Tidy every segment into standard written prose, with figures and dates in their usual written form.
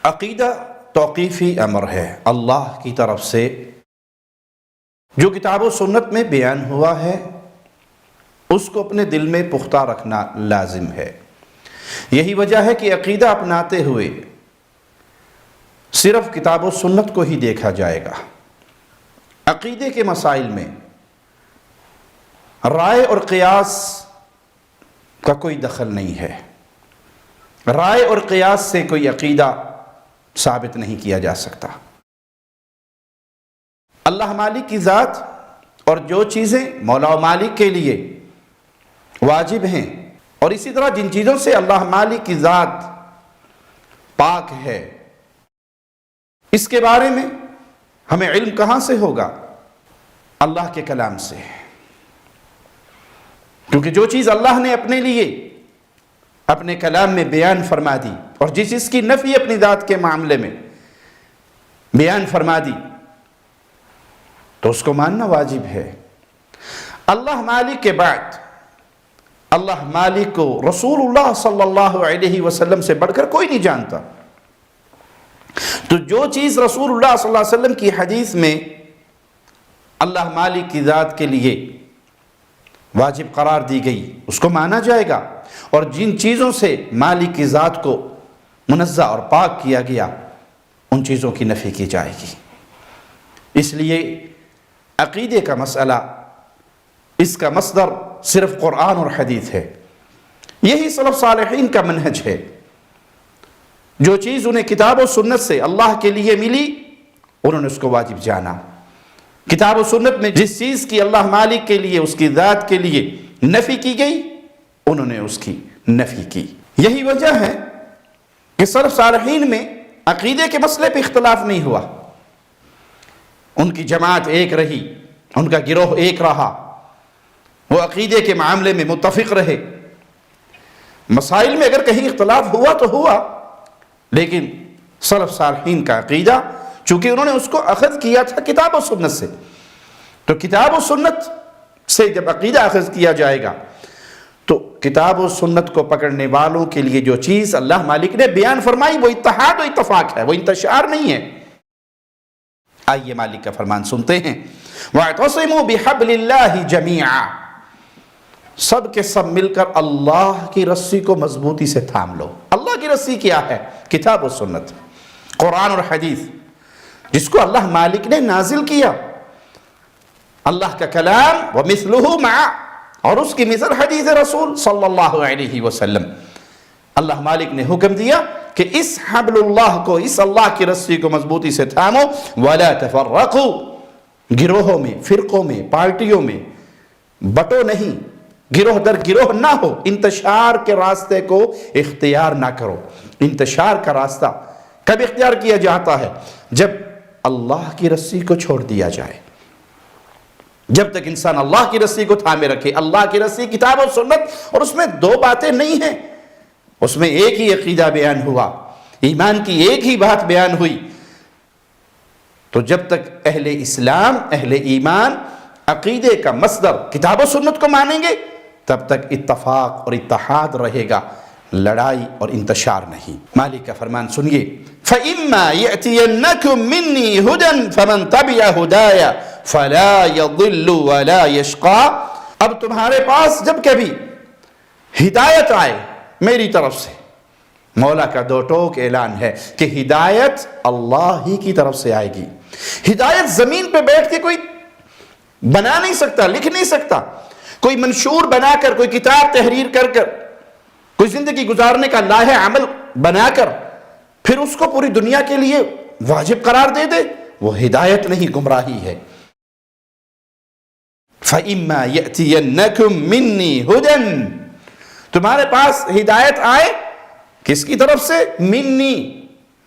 عقیدہ توقیفی امر ہے، اللہ کی طرف سے جو کتاب و سنت میں بیان ہوا ہے اس کو اپنے دل میں پختہ رکھنا لازم ہے۔ یہی وجہ ہے کہ عقیدہ اپناتے ہوئے صرف کتاب و سنت کو ہی دیکھا جائے گا۔ عقیدے کے مسائل میں رائے اور قیاس کا کوئی دخل نہیں ہے۔ رائے اور قیاس سے کوئی عقیدہ ثابت نہیں کیا جا سکتا۔ اللہ مالک کی ذات اور جو چیزیں مولا و مالک کے لیے واجب ہیں، اور اسی طرح جن چیزوں سے اللہ مالک کی ذات پاک ہے، اس کے بارے میں ہمیں علم کہاں سے ہوگا؟ اللہ کے کلام سے۔ کیونکہ جو چیز اللہ نے اپنے لیے اپنے کلام میں بیان فرما دی، اور جس چیز کی نفی اپنی ذات کے معاملے میں بیان فرما دی، تو اس کو ماننا واجب ہے۔ اللہ مالک کے بعد اللہ مالک کو رسول اللہ صلی اللہ علیہ وسلم سے بڑھ کر کوئی نہیں جانتا۔ تو جو چیز رسول اللہ صلی اللہ علیہ وسلم کی حدیث میں اللہ مالک کی ذات کے لیے واجب قرار دی گئی، اس کو مانا جائے گا، اور جن چیزوں سے مالک کی ذات کو منزہ اور پاک کیا گیا ان چیزوں کی نفی کی جائے گی۔ اس لیے عقیدے کا مسئلہ، اس کا مصدر صرف قرآن اور حدیث ہے۔ یہی سلف صالحین کا منہج ہے۔ جو چیز انہیں کتاب و سنت سے اللہ کے لیے ملی انہوں نے اس کو واجب جانا۔ کتاب و سنت میں جس چیز کی اللہ مالک کے لیے، اس کی ذات کے لیے نفی کی گئی، انہوں نے اس کی نفی کی۔ یہی وجہ ہے کہ سلف صالحین میں عقیدے کے مسئلے پہ اختلاف نہیں ہوا۔ ان کی جماعت ایک رہی، ان کا گروہ ایک رہا، وہ عقیدے کے معاملے میں متفق رہے۔ مسائل میں اگر کہیں اختلاف ہوا تو ہوا، لیکن سلف صالحین کا عقیدہ، چونکہ انہوں نے اس کو اخذ کیا تھا کتاب و سنت سے، تو کتاب و سنت سے جب عقیدہ اخذ کیا جائے گا تو کتاب و سنت کو پکڑنے والوں کے لیے جو چیز اللہ مالک نے بیان فرمائی وہ اتحاد و اتفاق ہے، وہ انتشار نہیں ہے۔ آئیے مالک کا فرمان سنتے ہیں، وَاعْتَصِمُوا بِحَبْلِ اللَّهِ جَمِيعًا، سب کے سب مل کر اللہ کی رسی کو مضبوطی سے تھام لو۔ اللہ کی رسی کیا ہے؟ کتاب و سنت، قرآن اور حدیث، جس کو اللہ مالک نے نازل کیا، اللہ کا کلام، وَمِثْلُهُ مَعَ، اور اس کی مثل حدیث رسول صلی اللہ علیہ وسلم۔ اللہ مالک نے حکم دیا کہ اس حبل اللہ کو، اس اللہ کی رسی کو مضبوطی سے تھامو، وَلَا تَفَرَّقُوا، گروہوں میں، فرقوں میں، پارٹیوں میں بٹو نہیں، گروہ در گروہ نہ ہو، انتشار کے راستے کو اختیار نہ کرو۔ انتشار کا راستہ کب اختیار کیا جاتا ہے؟ جب اللہ کی رسی کو چھوڑ دیا جائے۔ جب تک انسان اللہ کی رسی کو تھامے رکھے، اللہ کی رسی کتاب و سنت، اور اس میں دو باتیں نہیں ہیں، اس میں ایک ہی عقیدہ بیان ہوا، ایمان کی ایک ہی بات بیان ہوئی، تو جب تک اہل اسلام، اہل ایمان عقیدے کا مصدر کتاب و سنت کو مانیں گے تب تک اتفاق اور اتحاد رہے گا، لڑائی اور انتشار نہیں۔ مالک کا فرمان سنیے، فَإِمَّا يَأْتِيَنَّكُم مِّنِّي هُدًى فَمَن تَبِعَ هُدَايَ فَلَا يَضِلُّ وَلَا يَشْقَىٰ، اب تمہارے پاس جب کبھی ہدایت آئے میری طرف سے، مولا کا دو ٹوک اعلان ہے کہ ہدایت اللہ ہی کی طرف سے آئے گی۔ ہدایت زمین پہ بیٹھ کے کوئی بنا نہیں سکتا، لکھ نہیں سکتا، کوئی منشور بنا کر، کوئی کتاب تحریر کر کر، کوئی زندگی گزارنے کا لائحہ عمل بنا کر پھر اس کو پوری دنیا کے لیے واجب قرار دے دے، وہ ہدایت نہیں، گمراہی ہے۔ فَإِمَّا يَأْتِيَنَّكُم مِّنِّي هُدًى، تمہارے پاس ہدایت آئے کس کی طرف سے؟ منی،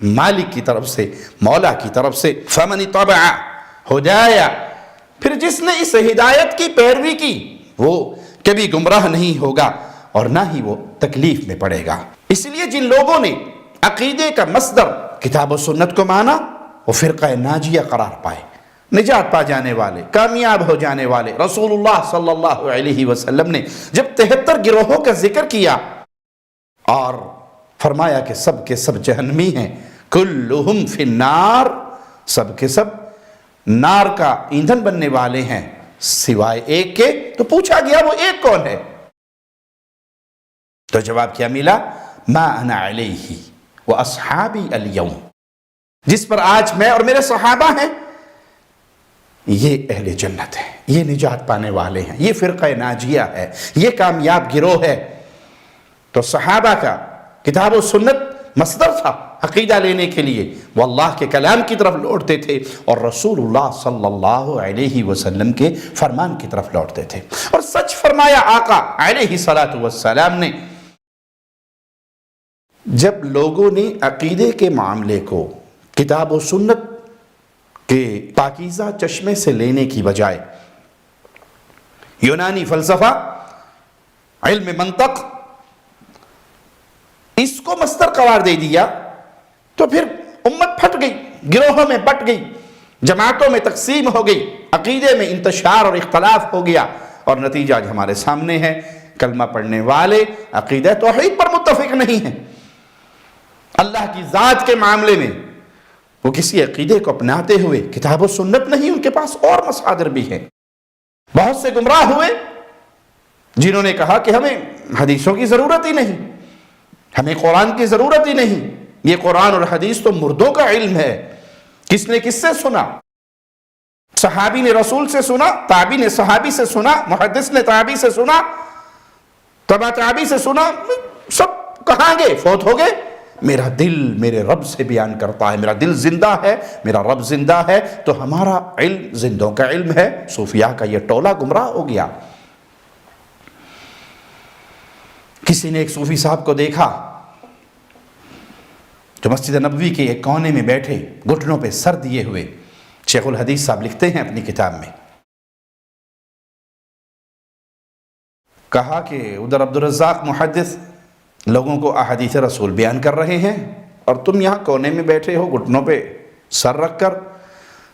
مالک کی طرف سے، مولا کی طرف سے۔ فَمَنِ اتَّبَعَ هُدَايَ، پھر جس نے اس ہدایت کی پیروی کی وہ کبھی گمراہ نہیں ہوگا اور نہ ہی وہ تکلیف میں پڑے گا۔ اس لیے جن لوگوں نے عقیدے کا مصدر کتاب و سنت کو مانا وہ فرقہ ناجیہ قرار پائے، نجات پا جانے والے، کامیاب ہو جانے والے۔ رسول اللہ صلی اللہ علیہ وسلم نے جب 73 گروہوں کا ذکر کیا اور فرمایا کہ سب کے سب جہنمی ہیں، کلہم فی النار، سب کے سب نار کا ایندھن بننے والے ہیں سوائے ایک کے۔ تو پوچھا گیا وہ ایک کون ہے؟ تو جواب کیا ملا؟ ما انا علیہ واصحابی اليوم، جس پر آج میں اور میرے صحابہ ہیں، یہ اہل جنت ہے، یہ نجات پانے والے ہیں، یہ فرقہ ناجیہ ہے، یہ کامیاب گروہ ہے۔ تو صحابہ کا کتاب و سنت مصدر تھا عقیدہ لینے کے لیے، وہ اللہ کے کلام کی طرف لوٹتے تھے اور رسول اللہ صلی اللہ علیہ وسلم کے فرمان کی طرف لوٹتے تھے۔ اور سچ فرمایا آقا علیہ السلام نے، جب لوگوں نے عقیدے کے معاملے کو کتاب و سنت کے پاکیزہ چشمے سے لینے کی بجائے یونانی فلسفہ، علم منطق، اس کو مصدر قرار دے دیا، تو پھر امت پھٹ گئی، گروہوں میں بٹ گئی، جماعتوں میں تقسیم ہو گئی، عقیدے میں انتشار اور اختلاف ہو گیا، اور نتیجہ آج ہمارے سامنے ہے۔ کلمہ پڑھنے والے عقیدہ توحید پر متفق نہیں ہیں، اللہ کی ذات کے معاملے میں وہ کسی عقیدے کو اپناتے ہوئے کتاب و سنت نہیں، ان کے پاس اور مصادر بھی ہیں۔ بہت سے گمراہ ہوئے جنہوں نے کہا کہ ہمیں حدیثوں کی ضرورت ہی نہیں، ہمیں قرآن کی ضرورت ہی نہیں، یہ قرآن اور حدیث تو مردوں کا علم ہے۔ کس نے کس سے سنا؟ صحابی نے رسول سے سنا، تابعی نے صحابی سے سنا، محدث نے تابعی سے سنا، تبع تابعی سے سنا، سب کہاں گئے؟ فوت ہو گئے۔ میرا دل میرے رب سے بیان کرتا ہے، میرا دل زندہ ہے، میرا رب زندہ ہے، تو ہمارا علم زندوں کا علم ہے۔ صوفیاء کا یہ ٹولہ گمراہ ہو گیا۔ کسی نے ایک صوفی صاحب کو دیکھا جو مسجد نبوی کے ایک کونے میں بیٹھے، گھٹنوں پہ سر دیے ہوئے۔ شیخ الحدیث صاحب لکھتے ہیں اپنی کتاب میں، کہا کہ ادھر عبدالرزاق محدث لوگوں کو احادیث رسول بیان کر رہے ہیں اور تم یہاں کونے میں بیٹھے ہو گھٹنوں پہ سر رکھ کر۔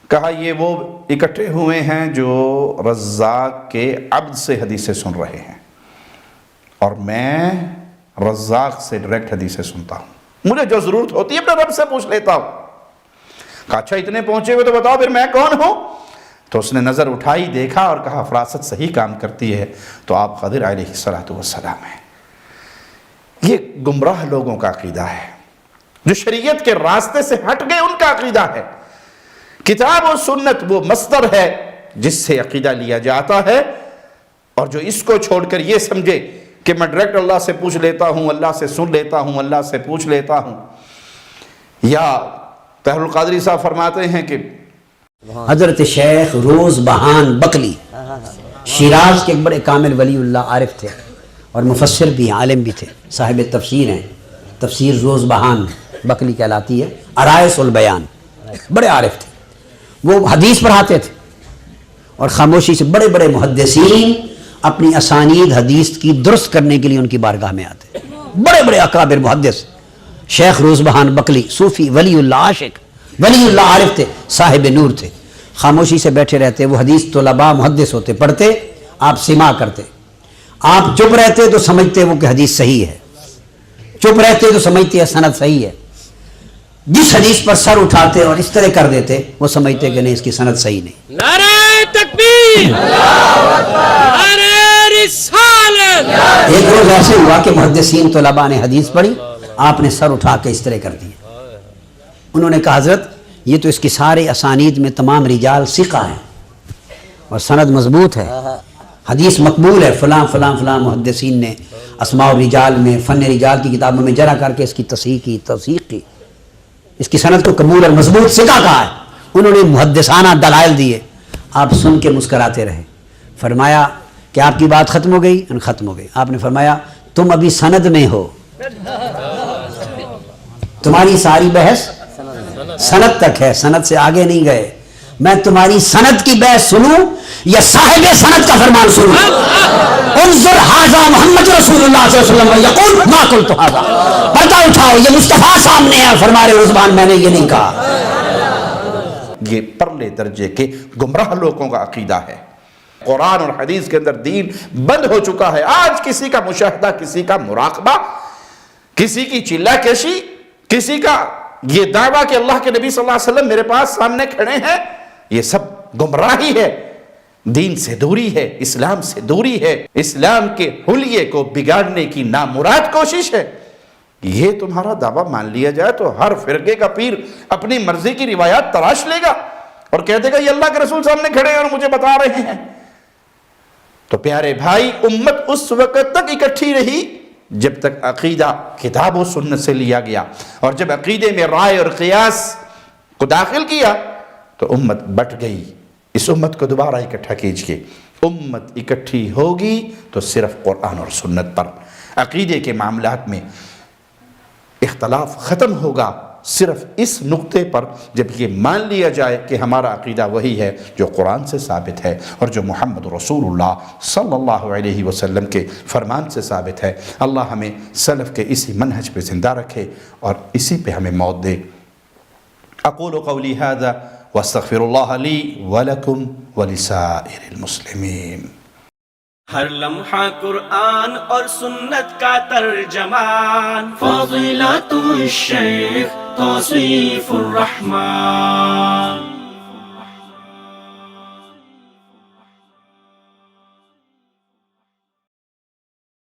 کہا یہ وہ اکٹھے ہوئے ہیں جو رزاق کے عبد سے حدیثیں سن رہے ہیں، اور میں رزاق سے ڈائریکٹ حدیثیں سنتا ہوں، مجھے جو ضرورت ہوتی ہے اپنے رب سے پوچھ لیتا ہوں۔ کہا اچھا اتنے پہنچے ہوئے تو بتاؤ پھر میں کون ہوں؟ تو اس نے نظر اٹھائی، دیکھا اور کہا فراست صحیح کام کرتی ہے، تو آپ خضر علیہ السلام ہیں۔ یہ گمراہ لوگوں کا عقیدہ ہے، جو شریعت کے راستے سے ہٹ گئے ان کا عقیدہ ہے۔ کتاب و سنت وہ مصدر ہے جس سے عقیدہ لیا جاتا ہے، اور جو اس کو چھوڑ کر یہ سمجھے کہ میں ڈائریکٹ اللہ سے پوچھ لیتا ہوں، اللہ سے سن لیتا ہوں، اللہ سے پوچھ لیتا ہوں۔ یا طاہر القادری صاحب فرماتے ہیں کہ حضرت شیخ روز بہان بکلی شیراز کے ایک بڑے کامل ولی اللہ عارف تھے، اور مفسر بھی عالم بھی تھے، صاحب تفسیر ہیں، تفسیر روز بہان بکلی کہلاتی ہے، عرائس البیان، بڑے عارف تھے۔ وہ حدیث پڑھاتے تھے اور خاموشی سے بڑے بڑے محدثین اپنی اسانید حدیث کی درست کرنے کے لیے ان کی بارگاہ میں آتے، بڑے بڑے اکابر محدث۔ شیخ روز بہان بکلی صوفی ولی اللہ عاشق ولی اللہ عارف تھے، صاحب نور تھے، خاموشی سے بیٹھے رہتے، وہ حدیث طلباء محدث ہوتے، پڑھتے، آپ سماع کرتے، آپ چپ رہتے تو سمجھتے وہ کہ حدیث صحیح ہے، چپ رہتے تو سمجھتے ہیں سند صحیح ہے۔ جس حدیث پر سر اٹھاتے اور اس طرح کر دیتے وہ سمجھتے کہ نہیں اس کی سند صحیح نہیں۔ نعرہ تکبیر، نعرہ رسالت۔ ایک روز ایسے ہوا کہ محدثین طلباء نے حدیث پڑھی، آپ نے سر اٹھا کے اس طرح کر دیا۔ انہوں نے کہا حضرت یہ تو اس کی سارے اسانید میں تمام رجال ثقہ ہیں اور سند مضبوط ہے، حدیث مقبول ہے، فلاں فلاں فلاں محدثین نے اسماء الرجال میں، فن رجال کی کتابوں میں جرح کر کے اس کی تصحیح کی، توثیق کی، اس کی سند کو قبول اور مضبوط ثقہ کہا ہے۔ انہوں نے محدثانہ دلائل دیے، آپ سن کے مسکراتے رہے۔ فرمایا کہ آپ کی بات ختم ہو گئی؟ ختم ہو گئی۔ آپ نے فرمایا تم ابھی سند میں ہو، تمہاری ساری بحث سند تک ہے، سند سے آگے نہیں گئے۔ میں تمہاری سند کی بحث سنوں یا صاحب سند کا فرمان سنوں؟ انظر ھذا محمد رسول اللہ صلی اللہ علیہ وسلم یقول ما قلت ھذا، پردہ اٹھاؤ یہ مصطفیٰ سامنے ہے، فرما رہے عثمان میں نے یہ نہیں کہا۔ یہ پرلے درجے کے گمراہ لوگوں کا عقیدہ ہے۔ قرآن اور حدیث کے اندر دین بند ہو چکا ہے۔ آج کسی کا مشاہدہ، کسی کا مراقبہ، کسی کی چلہ کشی، کسی کا یہ دعویٰ کہ اللہ کے نبی صلی اللہ علیہ وسلم میرے پاس سامنے کھڑے ہیں، یہ سب گمراہی ہے، دین سے دوری ہے، اسلام سے دوری ہے، اسلام کے حلیے کو بگاڑنے کی نامراد کوشش ہے۔ یہ تمہارا دعویٰ مان لیا جائے تو ہر فرقے کا پیر اپنی مرضی کی روایات تراش لے گا اور کہہ دے گا یہ اللہ کے رسول سامنے کھڑے ہیں اور مجھے بتا رہے ہیں۔ تو پیارے بھائی، امت اس وقت تک اکٹھی رہی جب تک عقیدہ کتاب و سنت سے لیا گیا، اور جب عقیدے میں رائے اور قیاس کو داخل کیا تو امت بٹ گئی۔ اس امت کو دوبارہ اکٹھا کیجئے۔ امت اکٹھی ہوگی تو صرف قرآن اور سنت پر، عقیدے کے معاملات میں اختلاف ختم ہوگا صرف اس نقطے پر جب یہ مان لیا جائے کہ ہمارا عقیدہ وہی ہے جو قرآن سے ثابت ہے اور جو محمد رسول اللہ صلی اللہ علیہ وسلم کے فرمان سے ثابت ہے۔ اللہ ہمیں سلف کے اسی منہج پہ زندہ رکھے اور اسی پہ ہمیں موت دے۔ اقول قولی ھذا واستغفر اللہ لی ولکم ولسائر المسلمین۔ ہر لمحہ قرآن اور سنت کا ترجمان، فضیلت الشیخ توصیف الرحمان۔